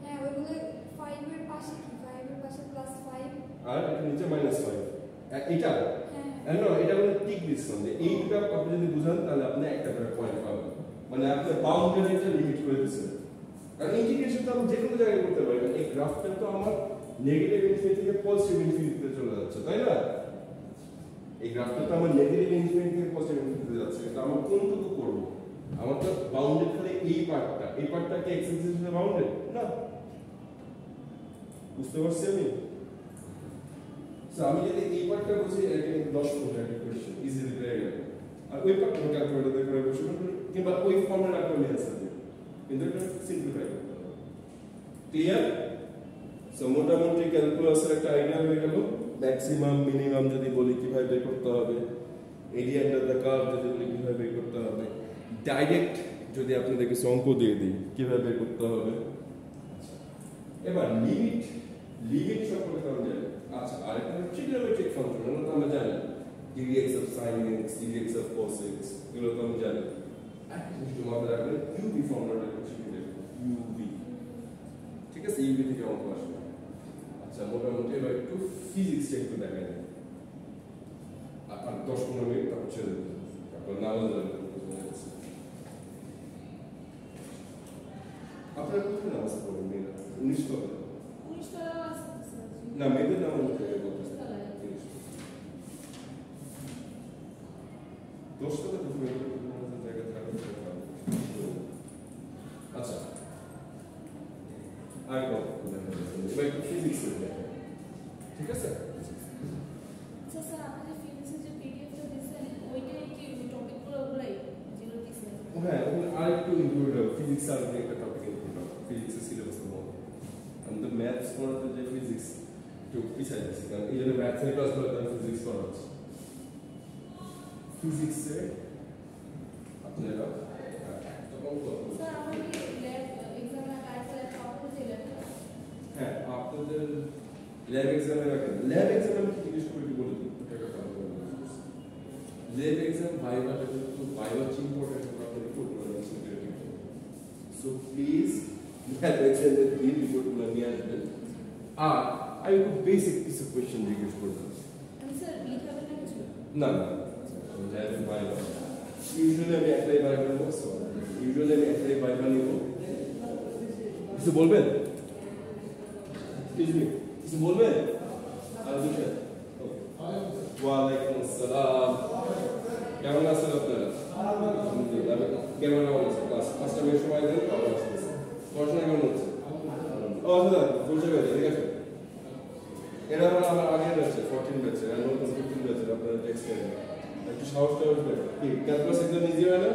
B: হ্যাঁ ওইগুলো 5 এর পাশে কি 5 এর পাশে প্লাস 5
A: আর এটা নিচে মাইনাস 5 এটা হ্যাঁ না এটা মানে টিক দিচ্ছেন যে এইটা আপনি যদি বুঝান তাহলে আপনি একটা করে পয়েন্ট পাবেন মানে আপনি বাউন্ডারিটা লিমিট করে দিচ্ছেন আর ইন্টিগ্রেশন তো আমি যে কোনো জায়গায় করতে পারি এই গ্রাফটা তো আমার নেগেটিভ ইনফিনিটি থেকে পজিটিভ ইনফিনিটিতে চলে যাচ্ছে তাই না এই গ্রাফটা তো আমার নেগেটিভ ইনফিনিটি থেকে পজিটিভ ইনফিনিটিতে যাচ্ছে কিন্তু আমি কোনটুকু করব আমার তো বাউন্ডেড খালি এই পার্টটা কি এক্স এক্সিস এর বাউন্ডেড না বুঝতে পারছেন আমি সো আমি যদি এই পার্টটা বুঝি এটা 10 ফুট একটা কোশ্চেন ইজিলি পেয়ে গেল আর ওই পার্টটা ক্যালকুলেটরে করে বসে কিংবা ওই ফর্মে রাখলে অ্যানসার দিই কিন্তু এটা সিম্পলিফাই করতে হবে ক্লিয়ার সো মোটামুটি ক্যালকুলাসের একটা আইডিয়া হয়ে গেল ম্যাক্সিমাম মিনিমাম যদি বলি কিভাবে বের করতে হবে এরিয়া আন্ডার দ্য কার্ভ যদি বলি কিভাবে বের করতে হবে ডাইরেক্ট যদি আপনাদেরকে অঙ্ক দিয়ে দিই কিভাবে বের করতে হবে এবার লিমিট সম্পর্কে আমরা জানি আচ্ছা আরেকটা ট্রিগোনোমেট্রিক ফাংশন আমরা তো আমরা জানি dx of sin x dx of cos x এগুলো তো আমরা জানি একটা জিনিস মাথায় রাখবেন uv ফর্মুলাটা হচ্ছে কি uv ঠিক আছে uv থেকে অঙ্ক আসবে আচ্ছা মোটামুটি এবার একটু ফিজিক্সটা একটু দেখা যায় আর 10-15 মিনিট তারপর ছেড়ে দেবো তারপর নাও যাবে আপনারা কোথায় নামাজ পড়েন মেয়েরা 19 কবে
B: 19 তলা আছে স্যার
A: না মেয়েদের নামাজ কোথায় বলতেছে 10 তলা তো মেয়েদের নামাজের জায়গা থাকে আচ্ছা আর কত এবার একটু ফিজিক্স ঠিক আছে
B: আচ্ছা স্যার আপনি ফিজিক্সের যে পিডিএফটা দিয়েছেন ওইটাই কি টপিকগুলো ওগুলাই যেগুলো দিয়েছেন
A: হ্যাঁ ওখানে আরেকটু ইনক্লুড হবে ফিজিক্স আর একটা টপিক ইনক্লুড হবে ফিজিক্সের সিলেবাসের মধ্যে আমি তো ম্যাথস পড়াতে যে ফিজিক্স একটু পিছিয়ে যাচ্ছি কারণ এই জন্য ম্যাথসের ক্লাসগুলো আমি ফিজিক্স পড়াচ্ছি ফিজিক্সে আপনারা
B: স্যার আমাদের ল্যাব এক্সামে কালকে আপনাদের যে ল্যাবটা
A: হ্যাঁ আপনাদের ল্যাব এক্সামের আগে ল্যাব এক্সাম আমি জিজ্ঞেস করে বলে দিই ল্যাব এক্সাম ভাইভাটা কিন্তু ভাইভা ইম্পর্টেন্ট আপনাদের রিপোর্ট করে দিচ্ছেন সো প্লিজ ল্যাব এক্সামের দিন রিপোর্টগুলো নিয়ে আসবেন আর আমি খুব বেসিক কিছু কোয়েশ্চেন জিজ্ঞেস করবেন
B: স্যার লিখাবেন না কিছু
A: না না ল্যাব ভাইভা ইউজুয়ালি আমি একটাই ভাইভা নেব ইউজুয়ালি আমি একটাই ভাইভা নেব কিছু বলবেন কিছু বলবেন আর দুটো ওয়ালাইকুম আসসালাম কেমন আছেন আপনারা কেমন আছে ক্লাস 5টা মিনিট সময় দেন তারপর আসতেছে পড়াশোনা কেমন হচ্ছে ও আচ্ছা বলতে পারি ঠিক আছে এরা হলো আমার আগের ব্যাচে 14 ব্যাচে আর নতুন 15 ব্যাচে আপনারা টেক্সট করেন একটু সাহস টাহস দেন কি ক্যালকুলাস এক্সাম ইজি হয় না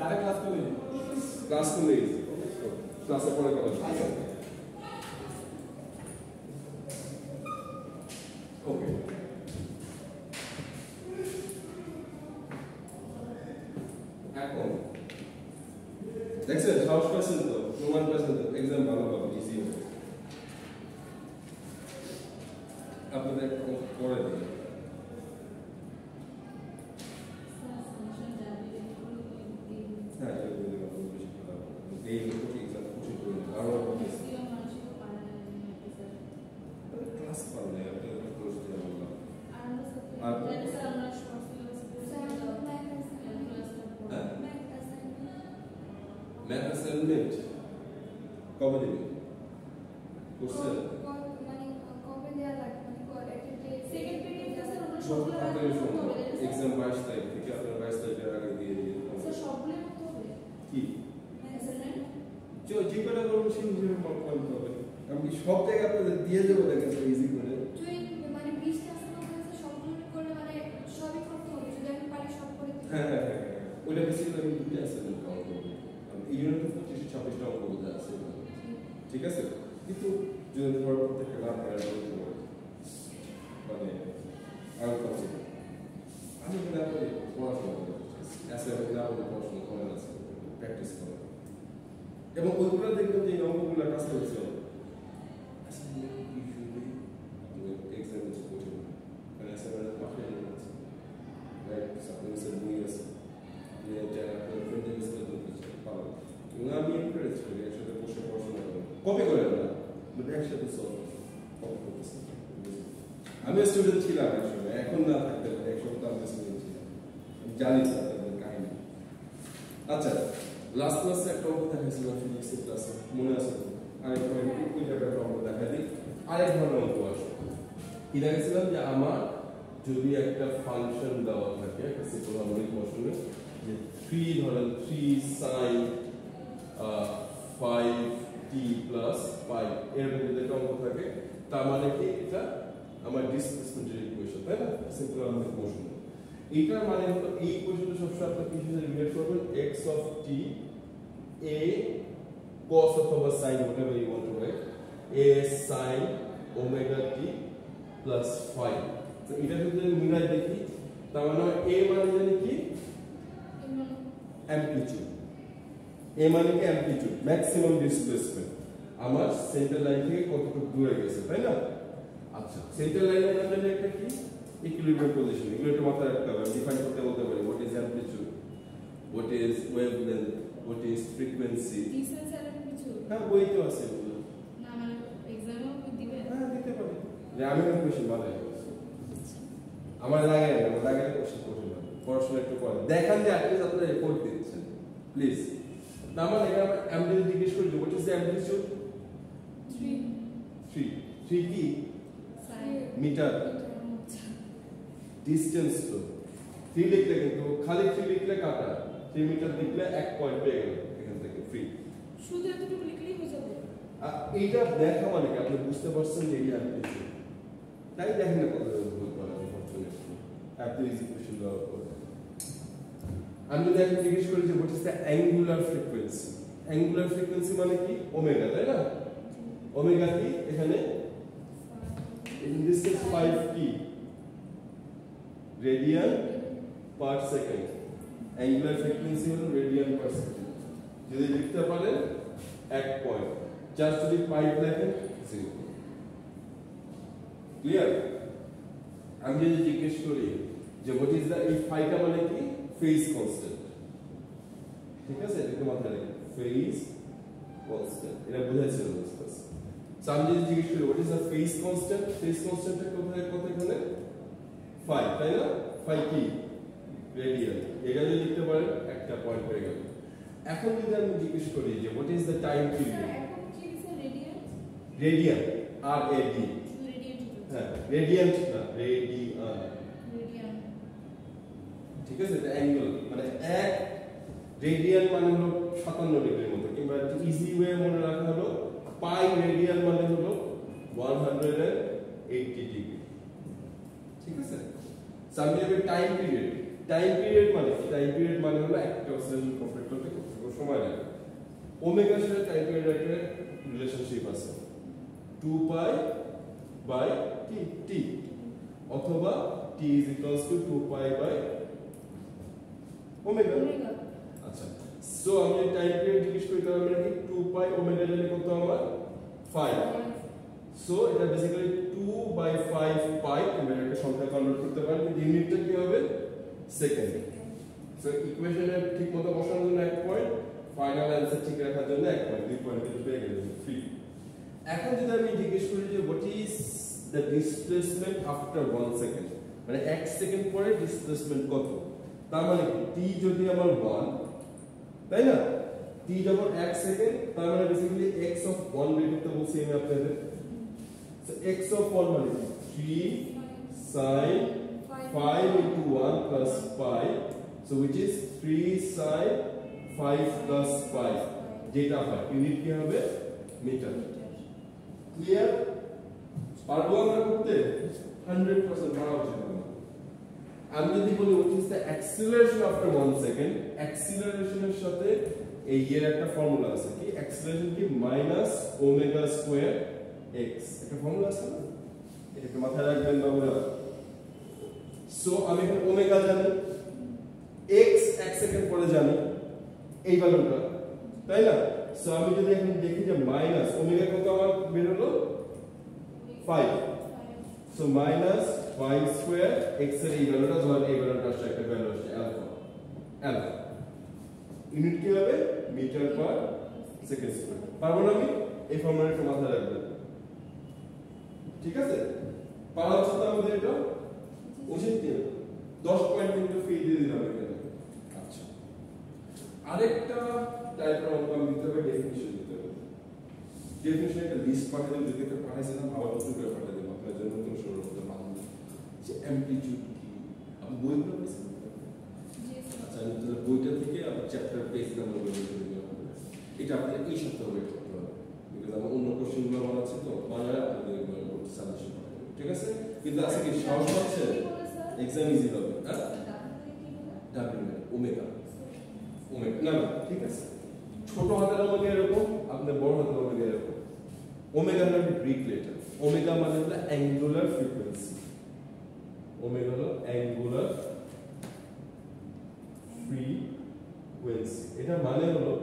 C: তারা ক্লাস করলে
A: ইজি ক্লাসে পরে কথা ওকে এখন দেখছেন সাহস পাচ্ছেন তো প্রমাণ পাচ্ছেন তো এক্সাম ভালো হবে ইজি হবে আপনাদের পরে দিন হ্যাঁ এই কোচিং এক্সাম কোচিং করে আরো ক্লাস পারলে আপনাদের কোর্স দেওয়া হলো ম্যাথ অ্যাসাইনমেন্ট কবে দিবেন কোর্সে এক্সাম 22 তারিখ থেকে আপনার 22 তারিখের আগে দিয়ে দিন কি যে কটা করুন সেই হিসেবে মার্ক করতে হবে আমি কি সব জায়গায় আপনাদের দিয়ে দেবো দেখেন তো ইজি করে হ্যাঁ হ্যাঁ হ্যাঁ ওইটা বেসিক্যালি আমি দুটো অ্যাসাইনমেন্ট কাউন্ট করবো এই জন্য তো 25-26টা অঙ্ক বোঝা আছে ঠিক আছে কিন্তু যদি ধরো প্রত্যেকটা না পারে মানে আরো কাছে আমি কিন্তু আপনার পড়াশোনা করতে অ্যাসাইনমেন্ট না হলে পড়াশোনা করেন আছে প্র্যাকটিস করেন এবং ওইগুলো দেখবেন যে অঙ্কগুলো কাছে হচ্ছে অ্যাসাইনমেন্ট ইউজুয়ালি এক্সাম হচ্ছে কঠিন কারণ অ্যাসাইনমেন্ট মাথায় নিয়ে আছে রাইট সাপ্লিমেন্টসের বই আছে যে যারা আপনার ফ্রেন্ডের স্কুলে করতে পারো এবং আমি এনকারেজ করি একসাথে বসে পড়াশোনা করেন কপি করেন না বাট একসাথে সলভ কপি করতেছে আমি স্টুডেন্ট ছিলাম আসলে এখন না থাকতে পারে এক সপ্তাহ আমি স্টুডেন্ট ছিলাম আমি জানি না আপনাদের কাহিনী আচ্ছা লাস্ট ক্লাসে একটা অঙ্ক দেখাইছিলাম ফিজিক্সের ক্লাসে মনে আছে তো আরেক ধরনের ওই জায়গাটা অঙ্ক দেখা দিই আরেক ধরনের অঙ্ক আসে কি দেখাইছিলাম যে আমার যদি একটা ফাংশন দেওয়া থাকে একটা সিম্পল হারমোনিক মোশনে যে 3 ধরেন 3 sin 5t + 5 এরকম যদি একটা অঙ্ক থাকে তার মানে কি এটা আমার ডিসপ্লেসমেন্টের ইকুয়েশন তাই না সিম্পল হারমোনিক মোশন এটার মানে হলো এই ইকুয়েশনটা সবসময় আপনি কি সাথে রিলেট করবেন x of t a cos অথবা sin whatever you want to write a sin omega t + 5 তো এটা যদি আমি মিলাই দেখি তার মানে a মানে জানি কি অ্যামপ্লিটিউড a মানে কি অ্যামপ্লিটিউড ম্যাক্সিমাম ডিসপ্লেসমেন্ট আমার সেন্টার লাইন থেকে কতটুকু দূরে গেছে তাই না আচ্ছা সেন্টার লাইনের জন্য একটা কি ইকুইলিব্রিয়াম পজিশন এগুলো একটু মাথায় রাখতে হবে ডিফাইন করতে বলতে পারি what is amplitude what is wavelength what is frequency হ্যাঁ বই তো আছে এগুলো
B: না মানে এক্সামও দিবে
A: হ্যাঁ দিতে পারি যে আমি একটা কোশ্চেন বানাই আমার লাগে না আমার লাগে কোশ্চেন করতে না পড়াশোনা একটু করে দেখান যে অ্যাটলিস্ট আপনারা রিপোর্ট দিচ্ছেন প্লিজ না মানে এটা আমি যদি জিজ্ঞেস করি হোয়াট ইজ দ্য অ্যামপ্লিটিউড 3 কি মিটার ডিসটেন্স তো 3 লিখলে কিন্তু খালি 3 লিখলে কাটা 3 মিটার লিখলে 1 পয়েন্ট পেয়ে গেল এখান থেকে ফ্রি
B: শুধু এতটুকু লিখলেই হয়ে যাবে
A: এইটা দেখা মানে কি আপনি বুঝতে পারছেন যে এই অ্যামপ্লিটিউড তাই দেখেন না কত ভুল করা আনফরচুনেটলি এত ইজি কোশ্চেন দেওয়ার পর আমি যদি এখন জিজ্ঞেস করি যে what is the angular frequency মানে কি ওমেগা তাই না ওমেগা কি এখানে in this case 5t radian per second angular frequency হলো radian per second যদি লিখতে পারেন 1 পয়েন্ট জাস্ট যদি 5 লেখেন 0 ক্লিয়ার আমি যদি জিজ্ঞেস করি যে হোয়াট ইজ দ্য এই ফাইটা মানে কি ফেজ কনস্ট্যান্ট ঠিক আছে এটা মাথায় রাখবেন ফেজ কনস্ট্যান্ট এটা বুঝাইছিল বুঝতেছ আমি যদি জিজ্ঞেস করি হোয়াট ইজ দ্য ফেজ কনস্ট্যান্টটা কোথায় এখানে 5 তাই না 5 কি রেডিয়ান এটা যদি লিখতে পারেন একটা পয়েন্ট পেয়ে গেল এখন যদি আমি জিজ্ঞেস করি যে what is the time period
B: এখন কি লিখছে
A: রেডিয়ান আর এ ডি হ্যাঁ রেডিয়ান্ট না রেডিয়ান ঠিক আছে এটা অ্যাঙ্গেল মানে 1 রেডিয়ান মানে হলো 57 ডিগ্রির মতো কিংবা ইজি ওয়ে মনে রাখা হলো পাই রেডিয়ান মানে হলো 180 80 ডিগ্রি ঠিক আছে সামনে হবে টাইম পিরিয়ড মানে হলো একটা অসিলেশন কমপ্লিট করতে কত সময় লাগে ওমেগার সাথে টাইম পিরিয়ডের একটা রিলেশনশিপ আছে 2 পাই বাই t অথবা t = 2 পাই বাই ওমেগা আচ্ছা সো আমি টাইম পিরিয়ড জিজ্ঞেস করি তাহলে আমরা কি 2 পাই ওমেগা জানি কত আমার 5 সো এটা বেসিক্যালি 2 বাই 5 পাই আমরা একটা সংখ্যা কনভার্ট করতে পারি ইউনিটটা কি হবে সেকেন্ড সো ইকুয়েশনে ঠিকমতো বসানোর জন্য 1 পয়েন্ট ফাইনাল অ্যানসার ঠিক রাখার জন্য 1 পয়েন্ট 2 পয়েন্ট কিন্তু পেয়ে গেলাম ফ্রি এখন যদি আমি জিজ্ঞেস করি যে what is the displacement after 1 second মানে 1 সেকেন্ড পরে ডিসপ্লেসমেন্ট কত তার মানে t যদি আমার 1 তাই না t যখন 1 সেকেন্ড তার মানে বেসিক্যালি x অফ 1 বের করতে বলছি আমি আপনাদের সো x অফ 1 মানে 3 sin 5 into 1 plus pi so which is 3 sin 5 plus pi যেটা হয় ইউনিট কি হবে মিটার ক্লিয়ার পারবো আমরা করতে 100% পারা উচিত আমি যদি বলি what is the acceleration after 1 second acceleration এর সাথে এই এর একটা ফর্মুলা আছে কি acceleration কি minus omega square x একটা ফর্মুলা আছে না এটা মাথায় রাখবেন বাবুরা সো আমি এখন ওমেগা জানি x 1 সেকেন্ড পরে জানি এই ভ্যালুটা তাই না সো আমি যদি এখন দেখি যে মাইনাস ওমেগা কত আমার বের হলো 5 সো মাইনাস 5 স্কয়ার x এর এই ভ্যালুটা ধর এই ভ্যালুটা আসছে একটা ভ্যালু আসছে আলফা ইউনিট কি হবে মিটার পার সেকেন্ড স্কয়ার পারবো না আমি এই ফর্মুলাটা মাথায় রাখবেন ঠিক আছে পারা হচ্ছে তো আমাদের এটা উচিত কি 10 পয়েন্ট কিন্তু ফ্রি দিয়ে দিলাম এখানে আচ্ছা আরেকটা টাইপের অঙ্ক আমি দিতে হবে ডেফিনিশন দিতে হবে ডেফিনিশন একটা লিস্ট পাঠিয়ে দিতে একটা পাঠাইছিলাম আবার নতুন করে পাঠিয়ে দেব আপনার জন্য নতুন শুরু করতে পারবেন যে অ্যামপ্লিটিউড কি আপনি বইগুলো পড়েছেন আচ্ছা আমি তাহলে বইটা থেকে আবার চ্যাপ্টার পেজ নাম্বার বলে দেব এটা আপনাদের এই সপ্তাহে ওয়েট করতে হবে বিকজ আমার অন্য কোশ্চেনগুলো বানাচ্ছি তো বানায় আপনাদের সাজেশন পাঠাবো ঠিক আছে কিন্তু আজকে কি সাহস পাচ্ছে এক্সাম ইজি হবে হ্যাঁ ডাব্লিউ ওমেগা না ঠিক আছে ছোট হাতের ওমেগা এরকম আপনার বড় হাতের ওমেগা এরকম ওমেগা মানে গ্রিক লেটার ওমেগা মানে হলো অ্যাঙ্গুলার ফ্রিকোয়েন্সি ওমেগা হলো অ্যাঙ্গুলার ফ্রিকোয়েন্সি এটা মানে হলো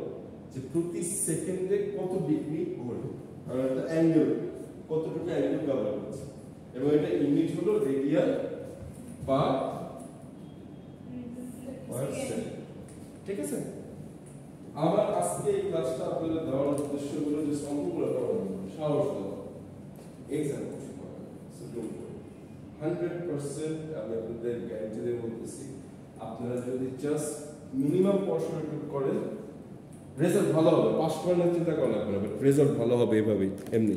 A: যে প্রতি সেকেন্ডে কত ডিগ্রি ঘোরে আর একটা অ্যাঙ্গেল কতটুকু অ্যাঙ্গেল কভার করছে এবং এটা ইউনিট হলো রেডিয়ান পার সেকেন্ড ঠিক আছে আমার আজকে এই ক্লাসটা আপনাদের দেওয়ার উদ্দেশ্য হলো যে অঙ্কগুলো করানো সাহস দেওয়া এক্সাম করতে পারবেন সো ডোন্ট 100% আমি আপনাদের গ্যারান্টি দিয়ে বলতেছি আপনারা যদি জাস্ট মিনিমাম পড়াশোনা করেন রেজাল্ট ভালো হবে পাস করার চিন্তা করা লাগবে না বাট রেজাল্ট ভালো হবে এভাবেই এমনি